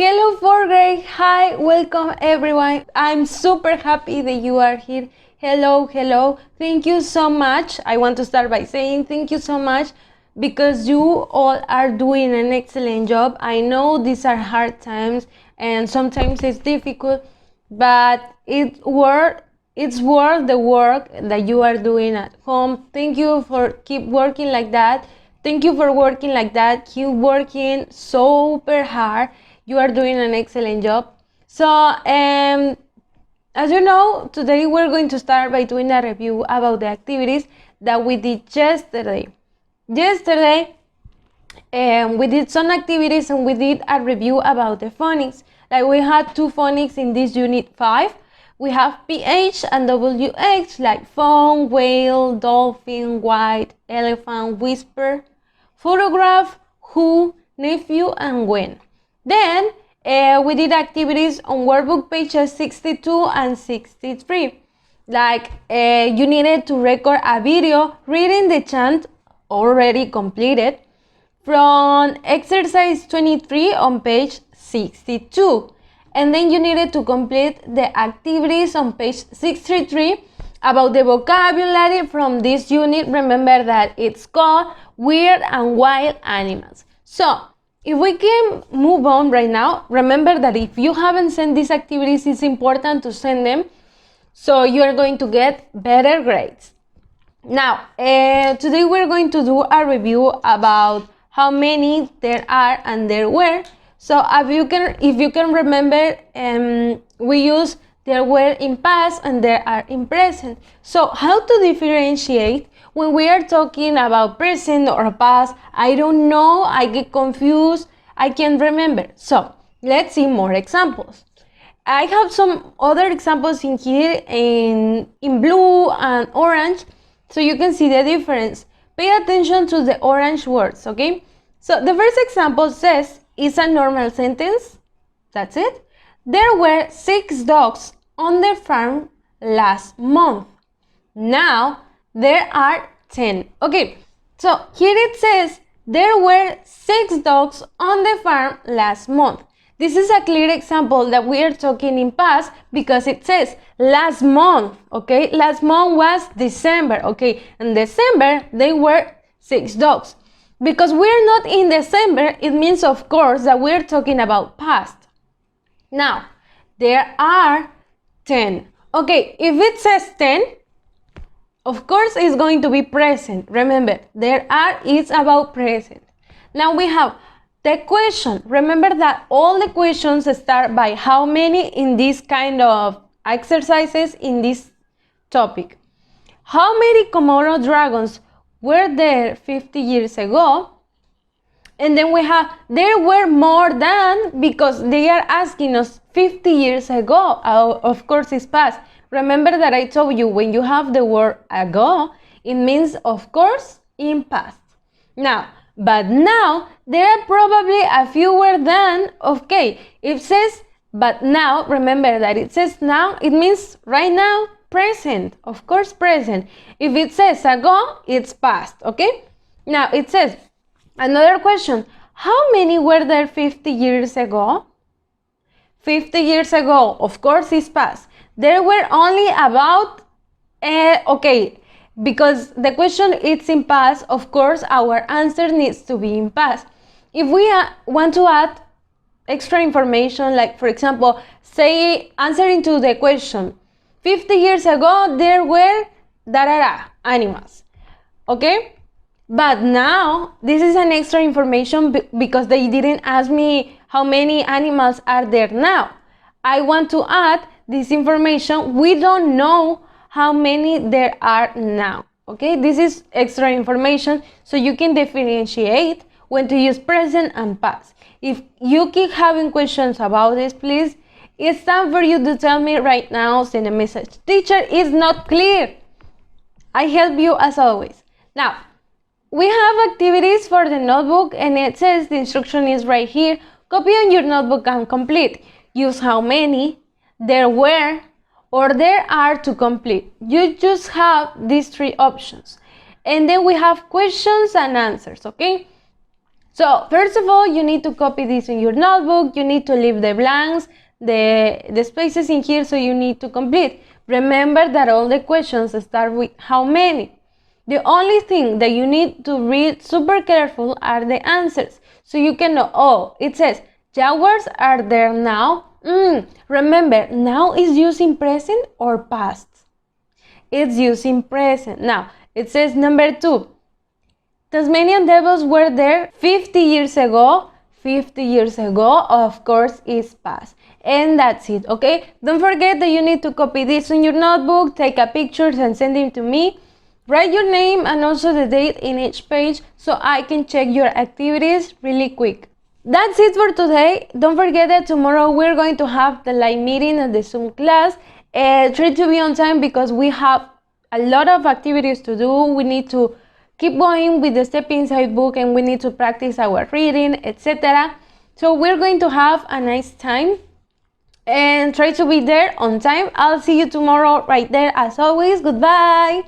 Hello, fourth grade. Hi, welcome everyone. I'm super happy that you are here. Hello. Thank you so much. I want to start by saying thank you so much because you all are doing an excellent job. I know these are hard times and sometimes it's difficult, but it's worth the work that you are doing at home. Thank you for keep working like that. Thank you for working like that. Keep working super hard. You are doing an excellent job. So, as you know, today we're going to start by doing a review about the activities that we did yesterday. Yesterday, we did some activities and we did a review about the phonics. Like we had two phonics in this unit 5. We have PH and WH, like phone, whale, dolphin, white, elephant, whisper, photograph, who, nephew, and when. Then we did activities on workbook pages 62 and 63. Like you needed to record a video reading the chant already completed from exercise 23 on page 62. And then you needed to complete the activities on page 63 about the vocabulary from this unit. Remember that it's called Weird and Wild Animals. So, if we can move on right now, remember that if you haven't sent these activities, it's important to send them so you are going to get better grades. Now, today we're going to do a review about how many there are and there were. So if you can remember, we use there were in past and there are in present. So how to differentiate when we are talking about present or past? I don't know, I get confused, I can't remember. So let's see more examples. I have some other examples in here in blue and orange, so you can see the difference. Pay attention to the orange words, okay? So the first example says, it's a normal sentence. That's it. There were 6 dogs on the farm last month. Now there are 10. Okay, so here it says, there were 6 dogs on the farm last month. This is a clear example that we are talking in past because it says last month, okay? Last month was December, okay? In December, there were 6 dogs. Because we're not in December, it means, of course, that we're talking about past. Now, there are 10. Okay, if it says 10, of course, it's going to be present. Remember, there are is about present. Now we have the question. Remember that all the questions start by how many in this kind of exercises in this topic. How many Komodo dragons were there 50 years ago? And then we have there were more than, because they are asking us 50 years ago. Of course, it's past. Remember that I told you when you have the word ago, it means, of course, in past. Now, but now, there are probably a fewer than, okay, it says, but now, remember that it says now, it means right now, present, of course, present. If it says ago, it's past, okay? Now, it says, another question, how many were there 50 years ago? 50 years ago, of course, it's past. There were only about, okay, because the question is in past, of course, our answer needs to be in past. If we want to add extra information, like, for example, say, answering to the question, 50 years ago, there were animals, okay? But now, this is an extra information because they didn't ask me how many animals are there now. I want to add this information. We don't know how many there are now, okay? This is extra information so you can differentiate when to use present and past. If you keep having questions about this, please, it's time for you to tell me right now, send a message. Teacher, it's not clear. I help you as always. Now, we have activities for the notebook and it says the instruction is right here. Copy on your notebook and complete. Use how many, there were, or there are to complete. You just have these 3 options. And then we have questions and answers, okay? So first of all, you need to copy this in your notebook. You need to leave the blanks, the spaces in here, so you need to complete. Remember that all the questions start with how many. The only thing that you need to read super careful are the answers, so you can know, oh, it says, Jaguars are there now. Remember, now is using present or past? It's using present. Now, it says number 2. Tasmanian devils were there 50 years ago. 50 years ago, of course, is past. And that's it, okay? Don't forget that you need to copy this in your notebook, take a picture and send it to me. Write your name and also the date in each page so I can check your activities really quick. That's it for today. Don't forget that tomorrow we're going to have the live meeting at the Zoom class. Try to be on time because we have a lot of activities to do. We need to keep going with the Step Inside book and we need to practice our reading, etc. So we're going to have a nice time and try to be there on time. I'll see you tomorrow right there as always. Goodbye.